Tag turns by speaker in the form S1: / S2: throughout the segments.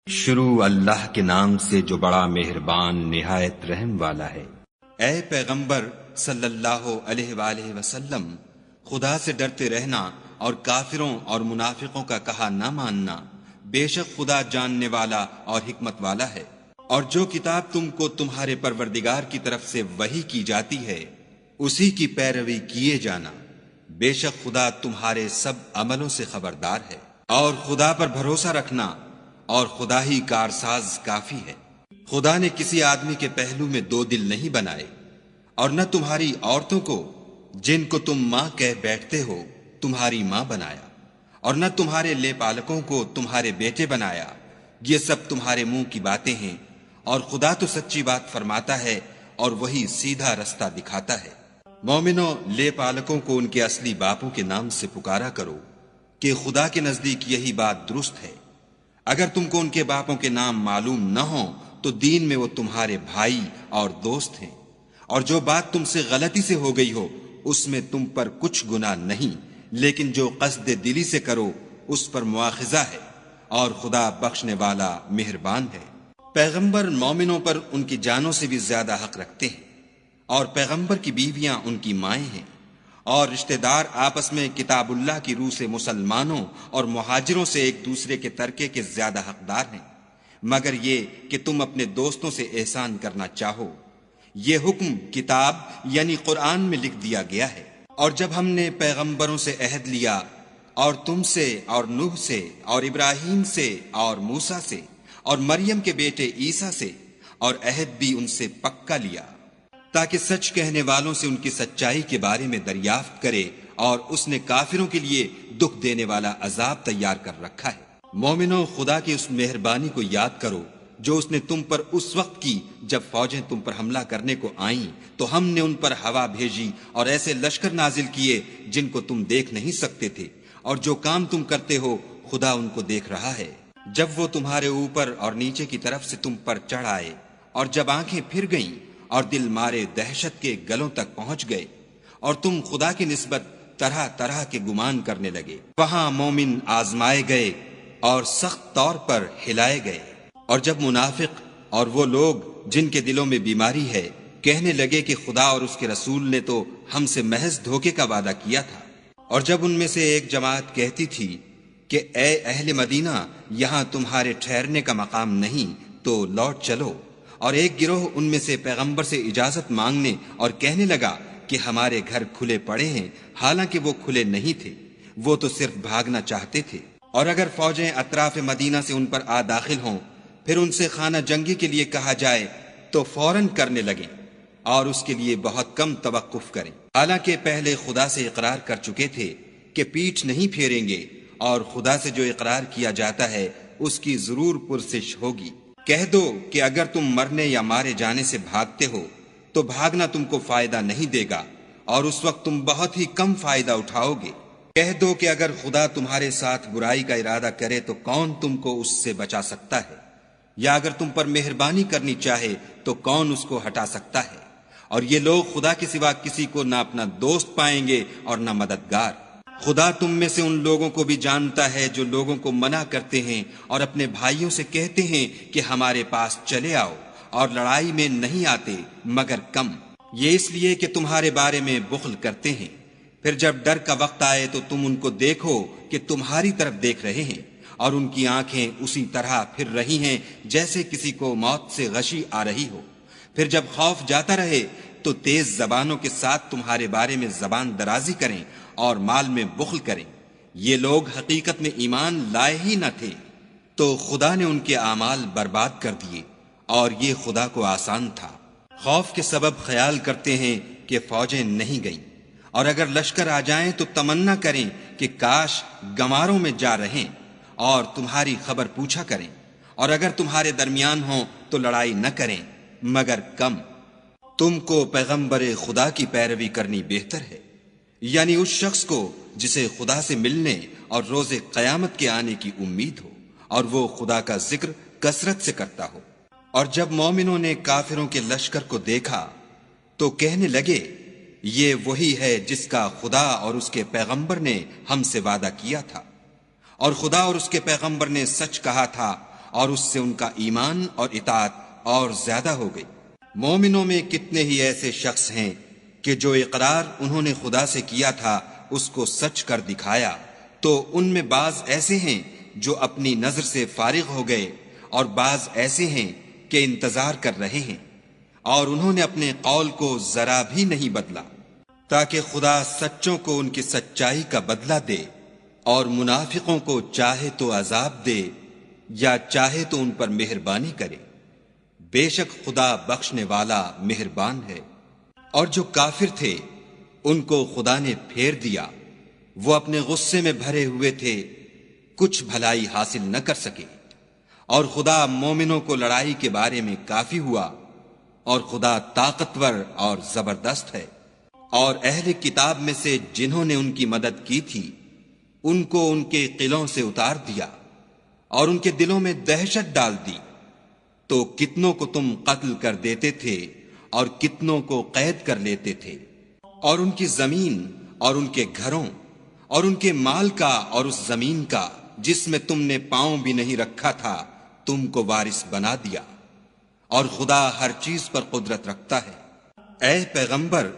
S1: شروع اللہ کے نام سے جو بڑا مہربان نہایت رحم والا ہے۔ اے پیغمبر صلی اللہ علیہ وآلہ وسلم، خدا سے ڈرتے رہنا اور کافروں اور منافقوں کا کہا نہ ماننا۔ بے شک خدا جاننے والا اور حکمت والا ہے۔ اور جو کتاب تم کو تمہارے پروردگار کی طرف سے وحی کی جاتی ہے اسی کی پیروی کیے جانا۔ بے شک خدا تمہارے سب عملوں سے خبردار ہے۔ اور خدا پر بھروسہ رکھنا، اور خدا ہی کارساز کافی ہے۔ خدا نے کسی آدمی کے پہلو میں دو دل نہیں بنائے، اور نہ تمہاری عورتوں کو جن کو تم ماں کہہ بیٹھتے ہو تمہاری ماں بنایا، اور نہ تمہارے لے پالکوں کو تمہارے بیٹے بنایا۔ یہ سب تمہارے منہ کی باتیں ہیں، اور خدا تو سچی بات فرماتا ہے اور وہی سیدھا رستہ دکھاتا ہے۔ مومنوں، لے پالکوں کو ان کے اصلی باپوں کے نام سے پکارا کرو کہ خدا کے نزدیک یہی بات درست ہے۔ اگر تم کو ان کے باپوں کے نام معلوم نہ ہوں تو دین میں وہ تمہارے بھائی اور دوست ہیں، اور جو بات تم سے غلطی سے ہو گئی ہو اس میں تم پر کچھ گناہ نہیں، لیکن جو قصد دلی سے کرو اس پر مواخذہ ہے، اور خدا بخشنے والا مہربان ہے۔ پیغمبر مومنوں پر ان کی جانوں سے بھی زیادہ حق رکھتے ہیں، اور پیغمبر کی بیویاں ان کی مائیں ہیں، اور رشتہ دار آپس میں کتاب اللہ کی روح سے مسلمانوں اور مہاجروں سے ایک دوسرے کے ترکے کے زیادہ حقدار ہیں، مگر یہ کہ تم اپنے دوستوں سے احسان کرنا چاہو۔ یہ حکم کتاب یعنی قرآن میں لکھ دیا گیا ہے۔ اور جب ہم نے پیغمبروں سے عہد لیا، اور تم سے اور نوح سے اور ابراہیم سے اور موسیٰ سے اور مریم کے بیٹے عیسیٰ سے، اور عہد بھی ان سے پکا لیا، تاکہ سچ کہنے والوں سے ان کی سچائی کے بارے میں دریافت کرے، اور اس نے کافروں کے لیے دکھ دینے والا عذاب تیار کر رکھا ہے۔ مومنوں، خدا کی اس مہربانی کو یاد کرو جو اس نے تم پر اس وقت کی جب فوجیں تم پر حملہ کرنے کو آئیں تو ہم نے ان پر ہوا بھیجی اور ایسے لشکر نازل کیے جن کو تم دیکھ نہیں سکتے تھے، اور جو کام تم کرتے ہو خدا ان کو دیکھ رہا ہے۔ جب وہ تمہارے اوپر اور نیچے کی طرف سے تم پر چڑھ آئے، اور جب آنکھیں پھر گئیں اور دل مارے دہشت کے گلوں تک پہنچ گئے، اور تم خدا کی نسبت طرح طرح کے گمان کرنے لگے، وہاں مومن آزمائے گئے اور سخت طور پر ہلائے گئے۔ اور جب منافق اور وہ لوگ جن کے دلوں میں بیماری ہے کہنے لگے کہ خدا اور اس کے رسول نے تو ہم سے محض دھوکے کا وعدہ کیا تھا، اور جب ان میں سے ایک جماعت کہتی تھی کہ اے اہل مدینہ، یہاں تمہارے ٹھہرنے کا مقام نہیں تو لوٹ چلو، اور ایک گروہ ان میں سے پیغمبر سے اجازت مانگنے اور کہنے لگا کہ ہمارے گھر کھلے پڑے ہیں، حالانکہ وہ کھلے نہیں تھے، وہ تو صرف بھاگنا چاہتے تھے۔ اور اگر فوجیں اطراف مدینہ سے ان پر آ داخل ہوں، پھر ان سے خانہ جنگی کے لیے کہا جائے تو فوراً کرنے لگیں، اور اس کے لیے بہت کم توقف کریں، حالانکہ پہلے خدا سے اقرار کر چکے تھے کہ پیٹھ نہیں پھیریں گے، اور خدا سے جو اقرار کیا جاتا ہے اس کی ضرور پرسش ہوگی۔ کہہ دو کہ اگر تم مرنے یا مارے جانے سے بھاگتے ہو تو بھاگنا تم کو فائدہ نہیں دے گا، اور اس وقت تم بہت ہی کم فائدہ اٹھاؤ گے۔ کہہ دو کہ اگر خدا تمہارے ساتھ برائی کا ارادہ کرے تو کون تم کو اس سے بچا سکتا ہے، یا اگر تم پر مہربانی کرنی چاہے تو کون اس کو ہٹا سکتا ہے۔ اور یہ لوگ خدا کے سوا کسی کو نہ اپنا دوست پائیں گے اور نہ مددگار۔ خدا تم میں سے ان لوگوں کو بھی جانتا ہے جو لوگوں کو منع کرتے ہیں اور اپنے بھائیوں سے کہتے ہیں کہ ہمارے پاس چلے آؤ، اور لڑائی میں نہیں آتے مگر کم، یہ اس لیے کہ تمہارے بارے میں بخل کرتے ہیں۔ پھر جب ڈر کا وقت آئے تو تم ان کو دیکھو کہ تمہاری طرف دیکھ رہے ہیں، اور ان کی آنکھیں اسی طرح پھر رہی ہیں جیسے کسی کو موت سے غشی آ رہی ہو۔ پھر جب خوف جاتا رہے تو تیز زبانوں کے ساتھ تمہارے بارے میں زبان درازی کریں اور مال میں بخل کریں۔ یہ لوگ حقیقت میں ایمان لائے ہی نہ تھے، تو خدا نے ان کے اعمال برباد کر دیے، اور یہ خدا کو آسان تھا۔ خوف کے سبب خیال کرتے ہیں کہ فوجیں نہیں گئیں، اور اگر لشکر آ جائیں تو تمنا کریں کہ کاش گماروں میں جا رہیں، اور تمہاری خبر پوچھا کریں، اور اگر تمہارے درمیان ہوں تو لڑائی نہ کریں مگر کم۔ تم کو پیغمبر خدا کی پیروی کرنی بہتر ہے، یعنی اس شخص کو جسے خدا سے ملنے اور روز قیامت کے آنے کی امید ہو، اور وہ خدا کا ذکر کثرت سے کرتا ہو۔ اور جب مومنوں نے کافروں کے لشکر کو دیکھا تو کہنے لگے یہ وہی ہے جس کا خدا اور اس کے پیغمبر نے ہم سے وعدہ کیا تھا، اور خدا اور اس کے پیغمبر نے سچ کہا تھا، اور اس سے ان کا ایمان اور اطاعت اور زیادہ ہو گئی۔ مومنوں میں کتنے ہی ایسے شخص ہیں کہ جو اقرار انہوں نے خدا سے کیا تھا اس کو سچ کر دکھایا، تو ان میں بعض ایسے ہیں جو اپنی نظر سے فارغ ہو گئے، اور بعض ایسے ہیں کہ انتظار کر رہے ہیں، اور انہوں نے اپنے قول کو ذرا بھی نہیں بدلا، تاکہ خدا سچوں کو ان کی سچائی کا بدلہ دے، اور منافقوں کو چاہے تو عذاب دے یا چاہے تو ان پر مہربانی کرے۔ بے شک خدا بخشنے والا مہربان ہے۔ اور جو کافر تھے ان کو خدا نے پھیر دیا، وہ اپنے غصے میں بھرے ہوئے تھے، کچھ بھلائی حاصل نہ کر سکے، اور خدا مومنوں کو لڑائی کے بارے میں کافی ہوا، اور خدا طاقتور اور زبردست ہے۔ اور اہل کتاب میں سے جنہوں نے ان کی مدد کی تھی ان کو ان کے قلعوں سے اتار دیا اور ان کے دلوں میں دہشت ڈال دی، تو کتنوں کو تم قتل کر دیتے تھے اور کتنوں کو قید کر لیتے تھے، اور ان کی زمین اور ان کے گھروں اور ان کے مال کا اور اس زمین کا جس میں تم نے پاؤں بھی نہیں رکھا تھا تم کو وارث بنا دیا، اور خدا ہر چیز پر قدرت رکھتا ہے۔ اے پیغمبر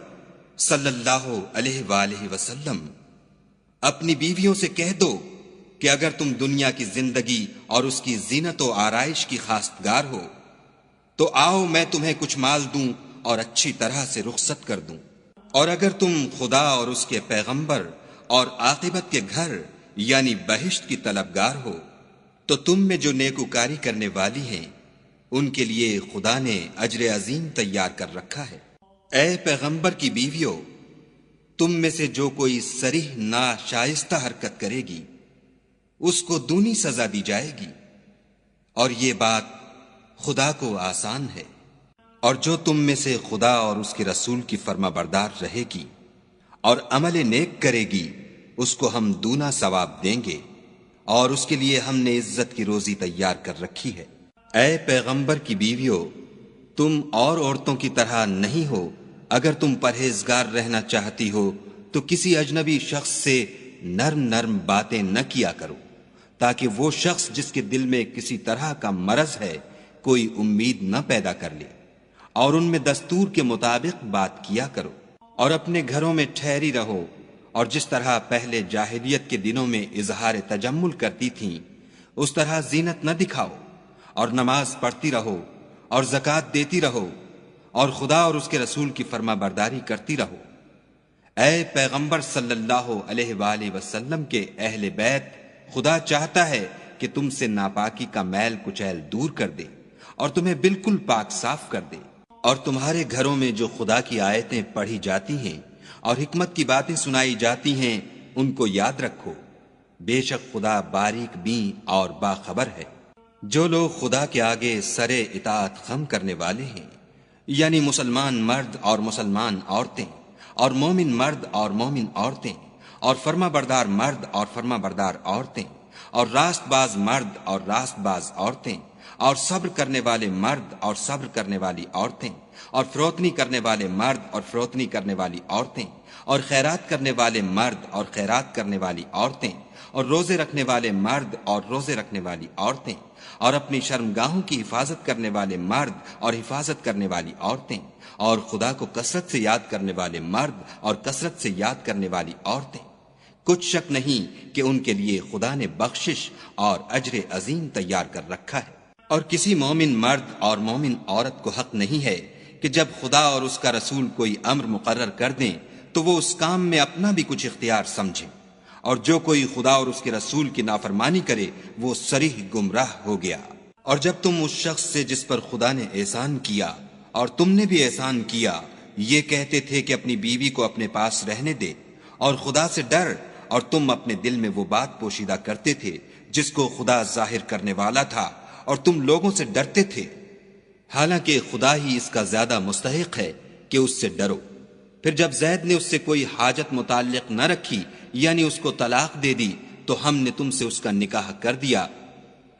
S1: صلی اللہ علیہ وآلہ وسلم، اپنی بیویوں سے کہہ دو کہ اگر تم دنیا کی زندگی اور اس کی زینت و آرائش کی خواستگار ہو تو آؤ میں تمہیں کچھ مال دوں اور اچھی طرح سے رخصت کر دوں، اور اگر تم خدا اور اس کے پیغمبر اور عاقبت کے گھر یعنی بہشت کی طلبگار ہو تو تم میں جو نیکوکاری کرنے والی ہیں ان کے لیے خدا نے اجر عظیم تیار کر رکھا ہے۔ اے پیغمبر کی بیویوں، تم میں سے جو کوئی صریح ناشائستہ حرکت کرے گی اس کو دونی سزا دی جائے گی، اور یہ بات خدا کو آسان ہے۔ اور جو تم میں سے خدا اور اس کے رسول کی فرما بردار رہے گی اور عمل نیک کرے گی اس کو ہم دونا ثواب دیں گے، اور اس کے لیے ہم نے عزت کی روزی تیار کر رکھی ہے۔ اے پیغمبر کی بیویوں، تم اور عورتوں کی طرح نہیں ہو، اگر تم پرہیزگار رہنا چاہتی ہو تو کسی اجنبی شخص سے نرم نرم باتیں نہ کیا کرو، تاکہ وہ شخص جس کے دل میں کسی طرح کا مرض ہے کوئی امید نہ پیدا کر لے، اور ان میں دستور کے مطابق بات کیا کرو، اور اپنے گھروں میں ٹھہری رہو، اور جس طرح پہلے جاہلیت کے دنوں میں اظہار تجمل کرتی تھیں اس طرح زینت نہ دکھاؤ، اور نماز پڑھتی رہو اور زکوٰۃ دیتی رہو، اور خدا اور اس کے رسول کی فرما برداری کرتی رہو۔ اے پیغمبر صلی اللہ علیہ وآلہ وسلم کے اہل بیت، خدا چاہتا ہے کہ تم سے ناپاکی کا میل کچیل دور کر دے اور تمہیں بالکل پاک صاف کر دے، اور تمہارے گھروں میں جو خدا کی آیتیں پڑھی جاتی ہیں اور حکمت کی باتیں سنائی جاتی ہیں ان کو یاد رکھو، بے شک خدا باریک بین اور باخبر ہے۔ جو لوگ خدا کے آگے سرے اطاعت خم کرنے والے ہیں، یعنی مسلمان مرد اور مسلمان عورتیں، اور مومن مرد اور مومن عورتیں، اور فرما بردار مرد اور فرما بردار عورتیں، اور راست باز مرد اور راست باز عورتیں، اور صبر کرنے والے مرد اور صبر کرنے والی عورتیں، اور فروتنی کرنے والے مرد اور فروتنی کرنے والی عورتیں، اور خیرات کرنے والے مرد اور خیرات کرنے والی عورتیں، اور روزے رکھنے والے مرد اور روزے رکھنے والی عورتیں، اور اپنی شرمگاہوں کی حفاظت کرنے والے مرد اور حفاظت کرنے والی عورتیں، اور خدا کو کثرت سے یاد کرنے والے مرد اور کثرت سے یاد کرنے والی عورتیں۔ کچھ شک نہیں کہ ان کے لیے خدا نے بخشش اور اجر عظیم تیار کر رکھا ہے۔ اور کسی مومن مرد اور مومن عورت کو حق نہیں ہے کہ جب خدا اور اس کا رسول کوئی امر مقرر کر دیں تو وہ اس کام میں اپنا بھی کچھ اختیار سمجھیں، اور جو کوئی خدا اور اس کے رسول کی نافرمانی کرے وہ صریح گمراہ ہو گیا۔ اور جب تم اس شخص سے جس پر خدا نے احسان کیا اور تم نے بھی احسان کیا یہ کہتے تھے کہ اپنی بیوی کو اپنے پاس رہنے دے اور خدا سے ڈر، اور تم اپنے دل میں وہ بات پوشیدہ کرتے تھے جس کو خدا ظاہر کرنے والا تھا اور تم لوگوں سے ڈرتے تھے، حالانکہ خدا ہی اس کا زیادہ مستحق ہے کہ اس سے ڈرو۔ پھر جب زید نے اس سے کوئی حاجت متعلق نہ رکھی یعنی اس کو طلاق دے دی تو ہم نے تم سے اس کا نکاح کر دیا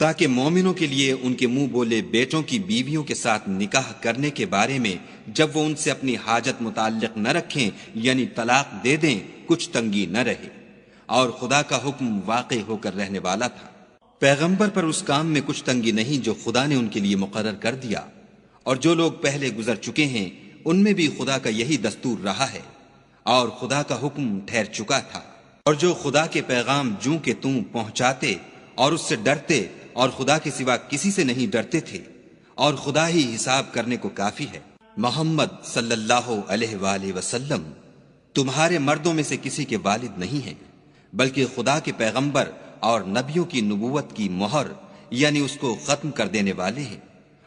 S1: تاکہ مومنوں کے لیے ان کے منہ بولے بیٹوں کی بیویوں کے ساتھ نکاح کرنے کے بارے میں جب وہ ان سے اپنی حاجت متعلق نہ رکھیں یعنی طلاق دے دیں کچھ تنگی نہ رہے، اور خدا کا حکم واقع ہو کر رہنے والا تھا۔ پیغمبر پر اس کام میں کچھ تنگی نہیں جو خدا نے ان کے لیے مقرر کر دیا، اور جو لوگ پہلے گزر چکے ہیں ان میں بھی خدا کا یہی دستور رہا ہے، اور خدا کا حکم ٹھہر چکا تھا۔ اور جو خدا کے پیغام جوں کہ توں پہنچاتے اور اس سے ڈرتے اور خدا کے سوا کسی سے نہیں ڈرتے تھے، اور خدا ہی حساب کرنے کو کافی ہے۔ محمد صلی اللہ علیہ وآلہ وسلم تمہارے مردوں میں سے کسی کے والد نہیں ہیں، بلکہ خدا کے پیغمبر اور نبیوں کی نبوت کی مہر یعنی اس کو ختم کر دینے والے ہیں،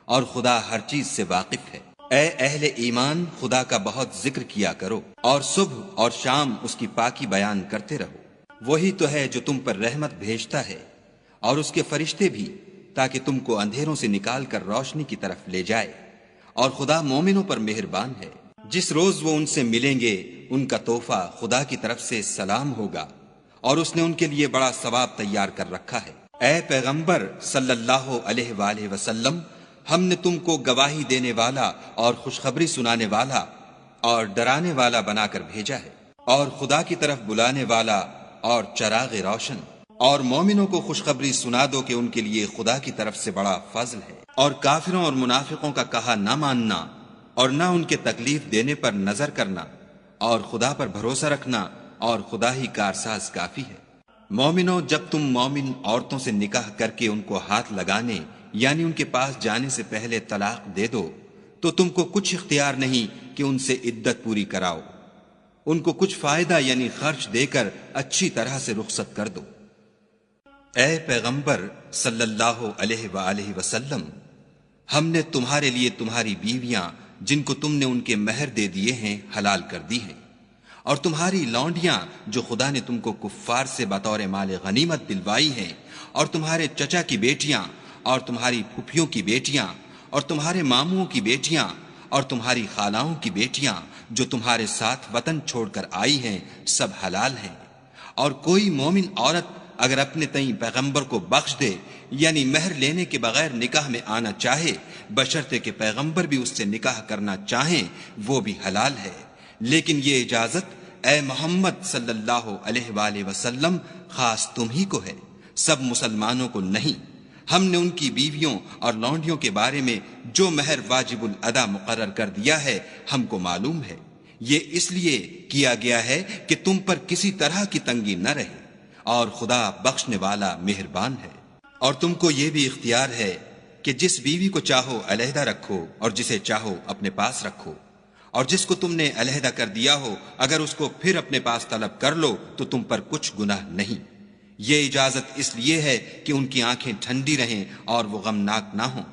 S1: اور خدا ہر چیز سے واقف ہے۔ اے اہل ایمان، خدا کا بہت ذکر کیا کرو اور صبح اور شام اس کی پاکی بیان کرتے رہو۔ وہی تو ہے جو تم پر رحمت بھیجتا ہے اور اس کے فرشتے بھی، تاکہ تم کو اندھیروں سے نکال کر روشنی کی طرف لے جائے، اور خدا مومنوں پر مہربان ہے۔ جس روز وہ ان سے ملیں گے ان کا تحفہ خدا کی طرف سے سلام ہوگا، اور اس نے ان کے لیے بڑا ثواب تیار کر رکھا ہے۔ اے پیغمبر صلی اللہ علیہ وآلہ وسلم، ہم نے تم کو گواہی دینے والا اور خوشخبری سنانے والا اور ڈرانے والا بنا کر بھیجا ہے، اور خدا کی طرف بلانے والا اور چراغ روشن۔ اور مومنوں کو خوشخبری سنا دو کہ ان کے لیے خدا کی طرف سے بڑا فضل ہے، اور کافروں اور منافقوں کا کہا نہ ماننا اور نہ ان کے تکلیف دینے پر نظر کرنا، اور خدا پر بھروسہ رکھنا، اور خدا ہی کارساز کافی ہے۔ مومنوں، جب تم مومن عورتوں سے نکاح کر کے ان کو ہاتھ لگانے یعنی ان کے پاس جانے سے پہلے طلاق دے دو تو تم کو کچھ اختیار نہیں کہ ان سے عدت پوری کراؤ، ان کو کچھ فائدہ یعنی خرچ دے کر اچھی طرح سے رخصت کر دو۔ اے پیغمبر صلی اللہ علیہ وآلہ وسلم، ہم نے تمہارے لیے تمہاری بیویاں جن کو تم نے ان کے مہر دے دیے ہیں حلال کر دی ہیں، اور تمہاری لونڈیاں جو خدا نے تم کو کفار سے بطور مال غنیمت دلوائی ہیں، اور تمہارے چچا کی بیٹیاں اور تمہاری پھپھیوں کی بیٹیاں اور تمہارے ماموں کی بیٹیاں اور تمہاری خالاؤں کی بیٹیاں جو تمہارے ساتھ وطن چھوڑ کر آئی ہیں، سب حلال ہیں۔ اور کوئی مومن عورت اگر اپنے تئیں پیغمبر کو بخش دے یعنی مہر لینے کے بغیر نکاح میں آنا چاہے، بشرطے کہ پیغمبر بھی اس سے نکاح کرنا چاہیں، وہ بھی حلال ہے۔ لیکن یہ اجازت اے محمد صلی اللہ علیہ وآلہ وسلم خاص تم ہی کو ہے، سب مسلمانوں کو نہیں۔ ہم نے ان کی بیویوں اور لونڈیوں کے بارے میں جو مہر واجب الادا مقرر کر دیا ہے ہم کو معلوم ہے۔ یہ اس لیے کیا گیا ہے کہ تم پر کسی طرح کی تنگی نہ رہے، اور خدا بخشنے والا مہربان ہے۔ اور تم کو یہ بھی اختیار ہے کہ جس بیوی کو چاہو علیحدہ رکھو اور جسے چاہو اپنے پاس رکھو، اور جس کو تم نے علیحدہ کر دیا ہو اگر اس کو پھر اپنے پاس طلب کر لو تو تم پر کچھ گناہ نہیں۔ یہ اجازت اس لیے ہے کہ ان کی آنکھیں ٹھنڈی رہیں اور وہ غمناک نہ ہوں،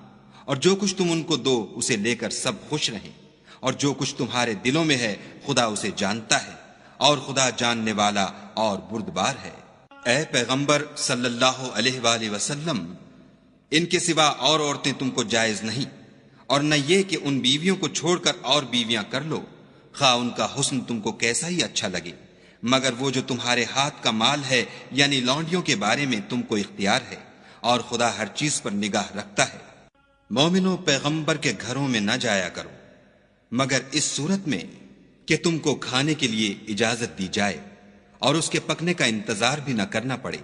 S1: اور جو کچھ تم ان کو دو اسے لے کر سب خوش رہیں، اور جو کچھ تمہارے دلوں میں ہے خدا اسے جانتا ہے، اور خدا جاننے والا اور بردبار ہے۔ اے پیغمبر صلی اللہ علیہ وآلہ وسلم، ان کے سوا اور عورتیں تم کو جائز نہیں، اور نہ یہ کہ ان بیویوں کو چھوڑ کر اور بیویاں کر لو، خواہ ان کا حسن تم کو کیسا ہی اچھا لگے، مگر وہ جو تمہارے ہاتھ کا مال ہے یعنی لونڈیوں کے بارے میں تم کو اختیار ہے، اور خدا ہر چیز پر نگاہ رکھتا ہے۔ مومنوں، پیغمبر کے گھروں میں نہ جایا کرو مگر اس صورت میں کہ تم کو کھانے کے لیے اجازت دی جائے اور اس کے پکنے کا انتظار بھی نہ کرنا پڑے،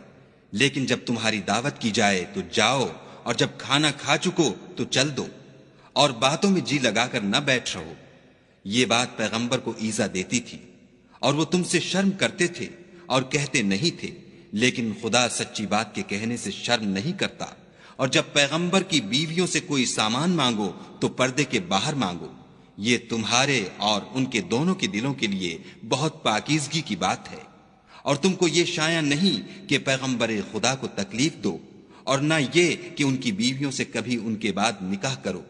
S1: لیکن جب تمہاری دعوت کی جائے تو جاؤ، اور جب کھانا کھا چکو تو چل دو، اور باتوں میں جی لگا کر نہ بیٹھ رہو۔ یہ بات پیغمبر کو ایذا دیتی تھی، اور وہ تم سے شرم کرتے تھے اور کہتے نہیں تھے، لیکن خدا سچی بات کے کہنے سے شرم نہیں کرتا۔ اور جب پیغمبر کی بیویوں سے کوئی سامان مانگو تو پردے کے باہر مانگو، یہ تمہارے اور ان کے دونوں کے دلوں کے لیے بہت پاکیزگی کی بات ہے۔ اور تم کو یہ شایع نہیں کہ پیغمبر خدا کو تکلیف دو، اور نہ یہ کہ ان کی بیویوں سے کبھی ان کے بعد نکاح کرو،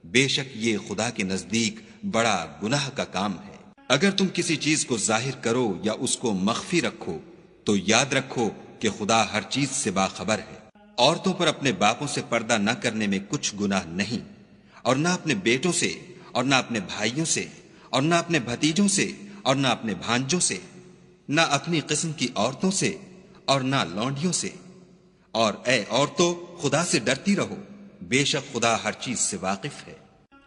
S1: بے شک یہ خدا کے نزدیک بڑا گناہ کا کام ہے۔ اگر تم کسی چیز کو ظاہر کرو یا اس کو مخفی رکھو تو یاد رکھو کہ خدا ہر چیز سے باخبر ہے۔ عورتوں پر اپنے باپوں سے پردہ نہ کرنے میں کچھ گناہ نہیں، اور نہ اپنے بیٹوں سے، اور نہ اپنے بھائیوں سے، اور نہ اپنے بھتیجوں سے، اور نہ اپنے بھانجوں سے، نہ اپنی قسم کی عورتوں سے، اور نہ لونڈیوں سے۔ اور اے عورتوں، خدا سے ڈرتی رہو، بے شک خدا ہر چیز سے واقف ہے۔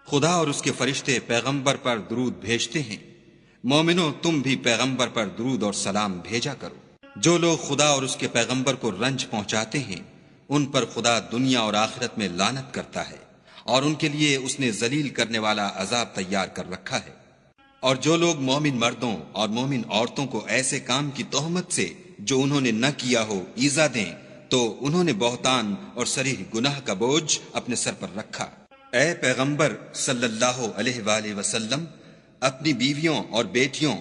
S1: خدا اور اس کے فرشتے پیغمبر پر درود بھیجتے ہیں، مومنوں تم بھی پیغمبر پر درود اور سلام بھیجا کرو۔ جو لوگ خدا اور اس کے پیغمبر کو رنج پہنچاتے ہیں ان پر خدا دنیا اور آخرت میں لعنت کرتا ہے، اور ان کے لیے اس نے ذلیل کرنے والا عذاب تیار کر رکھا ہے۔ اور جو لوگ مومن مردوں اور مومن عورتوں کو ایسے کام کی تہمت سے جو انہوں نے نہ کیا ہو ایذا دیں تو انہوں نے بہتان اور صریح گناہ کا بوجھ اپنے سر پر رکھا۔ اے پیغمبر صلی اللہ علیہ وآلہ وسلم، اپنی بیویوں اور بیٹیوں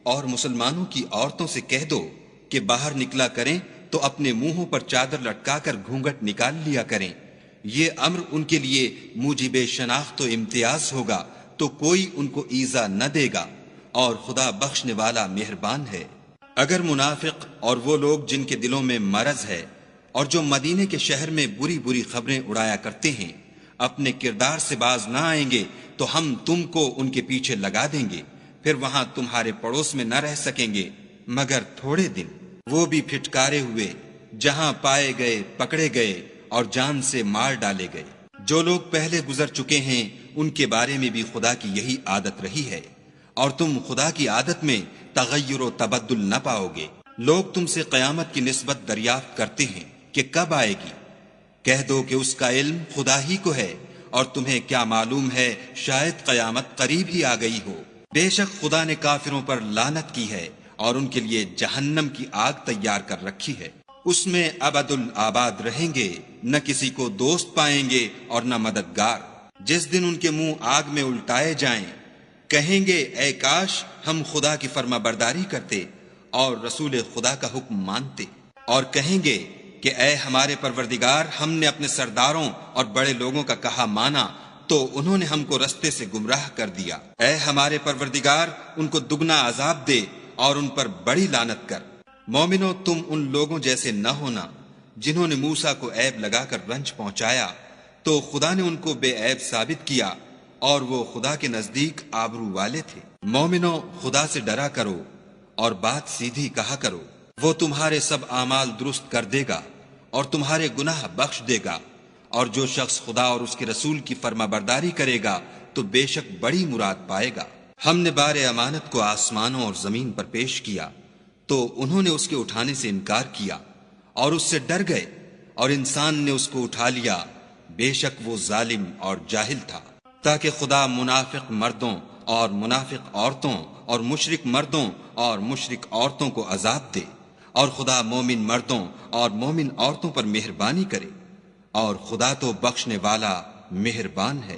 S1: اور مسلمانوں کی عورتوں سے کہہ دو کہ باہر نکلا کریں تو اپنے منہوں پر چادر لٹکا کر گھونگھٹ نکال لیا کریں۔ یہ امر ان کے لیے موجب شناخت و امتیاز ہوگا تو کوئی ان کو ایذا نہ دے گا، اور خدا بخشنے والا مہربان ہے۔ اگر منافق اور وہ لوگ جن کے دلوں میں مرض ہے اور جو مدینے کے شہر میں بری بری خبریں اڑایا کرتے ہیں اپنے کردار سے باز نہ آئیں گے تو ہم تم کو ان کے پیچھے لگا دیں گے، پھر وہاں تمہارے پڑوس میں نہ رہ سکیں گے مگر تھوڑے دن، وہ بھی پھٹکارے ہوئے، جہاں پائے گئے پکڑے گئے اور جان سے مار ڈالے گئے۔ جو لوگ پہلے گزر چکے ہیں ان کے بارے میں بھی خدا کی یہی عادت رہی ہے، اور تم خدا کی عادت میں تغیر و تبدل نہ پاؤ گے۔ لوگ تم سے قیامت کی نسبت دریافت کرتے ہیں کہ کب آئے گی؟ کہہ دو کہ اس کا علم خدا ہی کو ہے، اور تمہیں کیا معلوم ہے شاید قیامت قریب ہی آ گئی ہو۔ بے شک خدا نے کافروں پر لعنت کی ہے اور ان کے لیے جہنم کی آگ تیار کر رکھی ہے، اس میں ابد الآباد رہیں گے، نہ کسی کو دوست پائیں گے اور نہ مددگار۔ جس دن ان کے منہ آگ میں الٹائے جائیں کہیں گے اے کاش ہم خدا کی فرما برداری کرتے اور رسول خدا کا حکم مانتے، اور کہیں گے کہ اے ہمارے پروردگار، ہم نے اپنے سرداروں اور بڑے لوگوں کا کہا مانا تو انہوں نے ہم کو رستے سے گمراہ کر دیا۔ اے ہمارے پروردگار، ان کو دگنا عذاب دے اور ان پر بڑی لعنت کر۔ مومنو، تم ان لوگوں جیسے نہ ہونا جنہوں نے موسیٰ کو عیب لگا کر رنج پہنچایا تو خدا نے ان کو بے عیب ثابت کیا، اور وہ خدا کے نزدیک آبرو والے تھے۔ مومنو، خدا سے ڈرا کرو اور بات سیدھی کہا کرو، وہ تمہارے سب اعمال درست کر دے گا اور تمہارے گناہ بخش دے گا، اور جو شخص خدا اور اس کے رسول کی فرما برداری کرے گا تو بے شک بڑی مراد پائے گا۔ ہم نے بار امانت کو آسمانوں اور زمین پر پیش کیا تو انہوں نے اس کے اٹھانے سے انکار کیا اور اس سے ڈر گئے، اور انسان نے اس کو اٹھا لیا، بے شک وہ ظالم اور جاہل تھا۔ تاکہ خدا منافق مردوں اور منافق عورتوں اور مشرک مردوں اور مشرک عورتوں کو عذاب دے، اور خدا مومن مردوں اور مومن عورتوں پر مہربانی کرے، اور خدا تو بخشنے والا مہربان ہے۔